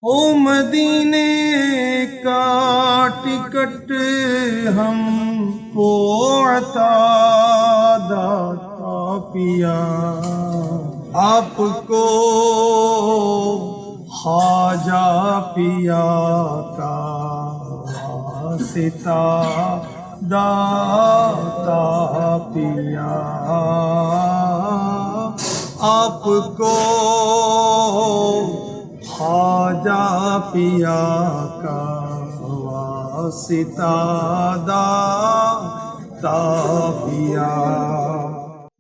او مدینے کا ٹکٹ ہم کو عطا داتا پیا، آپ کو خواجہ پیا کا واسطہ داتا پیا، آپ کو خواجہ پیا کا واسطہ داتا پیا۔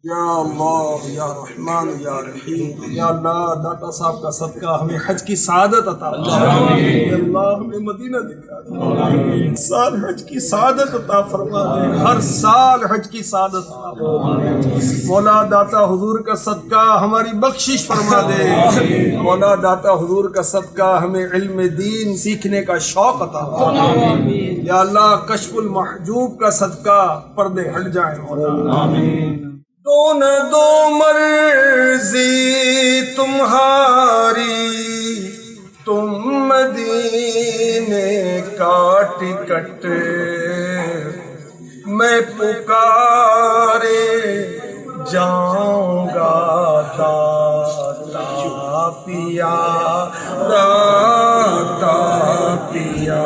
یا اللہ یا رحمان یا رحیم، یا اللہ داتا صاحب کا صدقہ ہمیں حج کی سعادت عطا فرما، یا اللہ ہمیں مدینہ دکھا دے، ہر سال حج کی سعادت عطا فرما دے، ہر سال حج کی سعادت عطا فرما دے۔ مولا داتا حضور کا صدقہ ہماری بخشش فرما دے، مولا داتا حضور کا صدقہ ہمیں علم دین سیکھنے کا شوق عطا فرما دے، یا اللہ کشف المحجوب کا صدقہ پردے ہٹ جائیں مولا۔ دو نہ دو مرضی تمہاری، تم مدینے کا ٹکٹ، میں پکارے جاؤں گا داتا پیا، داتا پیا۔